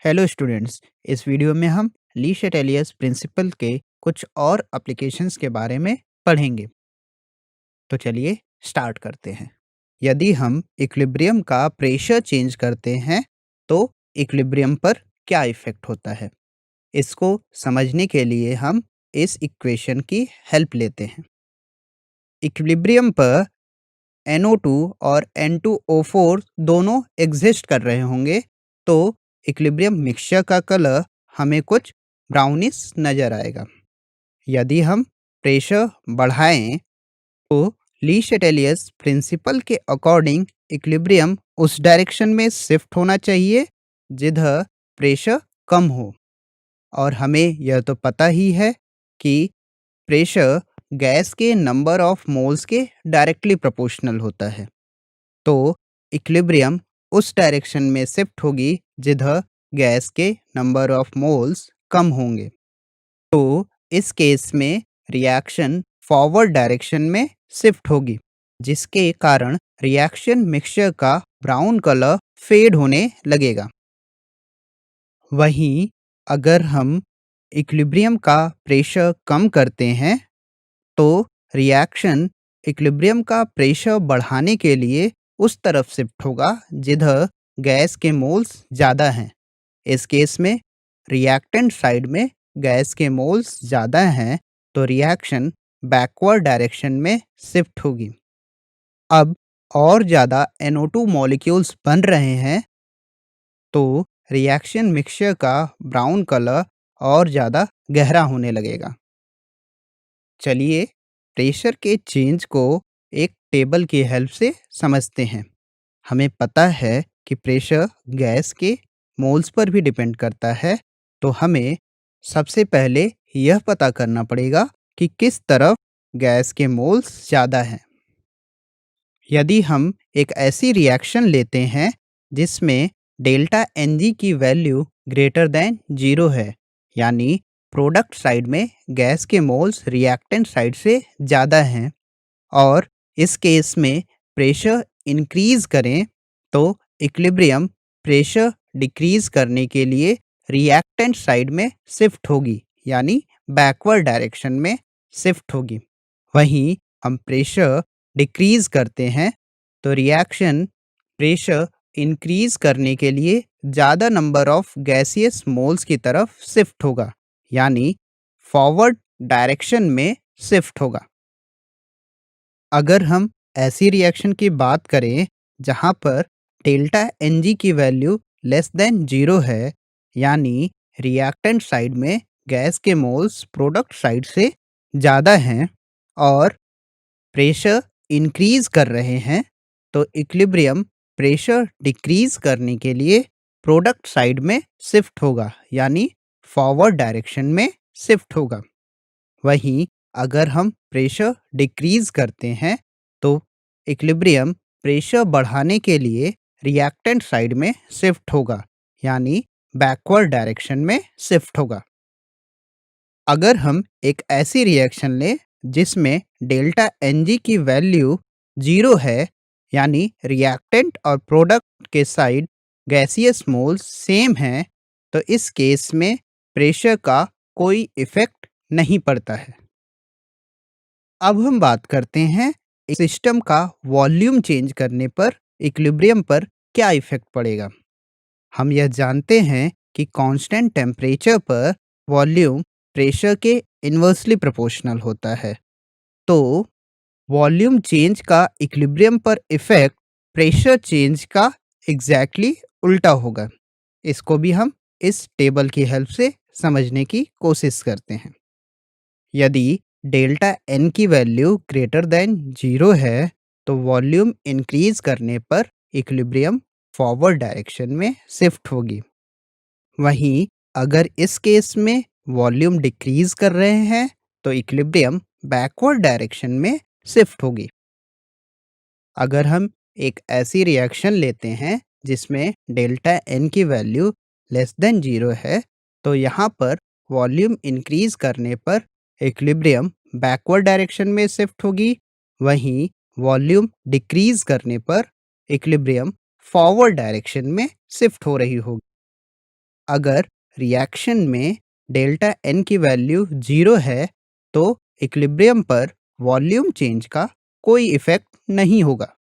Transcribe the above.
Hello students. इस video में हम ली शटेलियस प्रिंसिपल के कुछ और एप्लीकेशंस के बारे में पढ़ेंगे। तो चलिए स्टार्ट करते हैं। यदि हम इक्विलिब्रियम का प्रेशर चेंज करते हैं तो इक्विलिब्रियम पर क्या इफेक्ट होता है, इसको समझने के लिए हम इस इक्वेशन की हेल्प लेते हैं। इक्विलिब्रियम पर NO2 और N2O4 दोनों एग्जिस्ट कर रहे होंगे, तो इक्विलिब्रियम मिक्सचर का कलर हमें कुछ ब्राउनिश नज़र आएगा। यदि हम प्रेशर बढ़ाएं तो ली शटेलियस प्रिंसिपल के अकॉर्डिंग इक्विलिब्रियम उस डायरेक्शन में शिफ्ट होना चाहिए जिधर प्रेशर कम हो। और हमें यह तो पता ही है कि प्रेशर गैस के नंबर ऑफ मोल्स के डायरेक्टली प्रोपोर्शनल होता है। तो इक्विलिब्रियम उस डायरेक्शन में शिफ्ट होगी जिधर गैस के नंबर ऑफ मोल्स कम होंगे। तो इस केस में रिएक्शन फॉरवर्ड डायरेक्शन में शिफ्ट होगी, जिसके कारण रिएक्शन मिक्सचर का ब्राउन कलर फेड होने लगेगा। वहीं अगर हम इक्विलिब्रियम का प्रेशर कम करते हैं तो रिएक्शन इक्विलिब्रियम का प्रेशर बढ़ाने के लिए उस तरफ शिफ्ट होगा जिधर गैस के मोल्स ज़्यादा हैं। इस केस में रिएक्टेंट साइड में गैस के मोल्स ज़्यादा हैं, तो रिएक्शन बैकवर्ड डायरेक्शन में शिफ्ट होगी। अब और ज़्यादा NO2 मॉलिक्यूल्स बन रहे हैं, तो रिएक्शन मिक्सचर का ब्राउन कलर और ज़्यादा गहरा होने लगेगा। चलिए प्रेशर के चेंज को एक टेबल की हेल्प से समझते हैं। हमें पता है कि प्रेशर गैस के मोल्स पर भी डिपेंड करता है, तो हमें सबसे पहले यह पता करना पड़ेगा कि किस तरफ गैस के मोल्स ज़्यादा हैं। यदि हम एक ऐसी रिएक्शन लेते हैं जिसमें डेल्टा Ng की वैल्यू ग्रेटर दैन 0 है, यानी प्रोडक्ट साइड में गैस के मोल्स रिएक्टेंट साइड से ज़्यादा हैं, और इस केस में प्रेशर इंक्रीज करें तो इक्विलिब्रियम प्रेशर डिक्रीज करने के लिए रिएक्टेंट साइड में शिफ्ट होगी, यानी बैकवर्ड डायरेक्शन में शिफ्ट होगी। वहीं हम प्रेशर डिक्रीज करते हैं तो रिएक्शन प्रेशर इंक्रीज करने के लिए ज़्यादा नंबर ऑफ गैसियस मोल्स की तरफ शिफ्ट होगा, यानी फॉरवर्ड डायरेक्शन में शिफ्ट होगा। अगर हम ऐसी रिएक्शन की बात करें जहां पर डेल्टा Ng की वैल्यू लेस देन 0 है, यानी रिएक्टेंट साइड में गैस के मोल्स प्रोडक्ट साइड से ज़्यादा हैं और प्रेशर इंक्रीज कर रहे हैं, तो इक्विलिब्रियम प्रेशर डिक्रीज करने के लिए प्रोडक्ट साइड में शिफ्ट होगा, यानी फॉरवर्ड डायरेक्शन में शिफ्ट होगा। वहीं अगर हम प्रेशर डिक्रीज करते हैं तो इक्विलिब्रियम प्रेशर बढ़ाने के लिए रिएक्टेंट साइड में शिफ्ट होगा, यानी बैकवर्ड डायरेक्शन में शिफ्ट होगा। अगर हम एक ऐसी रिएक्शन लें जिसमें डेल्टा Ng की वैल्यू 0 है, यानी रिएक्टेंट और प्रोडक्ट के साइड गैसियस मोल्स सेम हैं, तो इस केस में प्रेशर का कोई इफेक्ट नहीं पड़ता है। अब हम बात करते हैं सिस्टम का वॉल्यूम चेंज करने पर इक्विलिब्रियम पर क्या इफेक्ट पड़ेगा। हम यह जानते हैं कि कांस्टेंट टेम्परेचर पर वॉल्यूम प्रेशर के इन्वर्सली प्रोपोर्शनल होता है, तो वॉल्यूम चेंज का इक्विलिब्रियम पर इफेक्ट प्रेशर चेंज का एग्जैक्टली उल्टा होगा। इसको भी हम इस टेबल की हेल्प से समझने की कोशिश करते हैं। यदि डेल्टा N की वैल्यू ग्रेटर दैन 0 है, तो वॉल्यूम इंक्रीज करने पर इक्विलिब्रियम फॉरवर्ड डायरेक्शन में शिफ्ट होगी। वहीं अगर इस केस में वॉल्यूम डिक्रीज कर रहे हैं तो इक्विलिब्रियम बैकवर्ड डायरेक्शन में शिफ्ट होगी। अगर हम एक ऐसी रिएक्शन लेते हैं जिसमें डेल्टा N की वैल्यू लेस देन 0 है, तो यहाँ पर वॉल्यूम इंक्रीज करने पर इक्विलिब्रियम बैकवर्ड डायरेक्शन में शिफ्ट होगी। वहीं वॉल्यूम डिक्रीज करने पर इक्विलिब्रियम फॉरवर्ड डायरेक्शन में शिफ्ट हो रही होगी। अगर रिएक्शन में डेल्टा एन की वैल्यू 0 है, तो इक्विलिब्रियम पर वॉल्यूम चेंज का कोई इफ़ेक्ट नहीं होगा।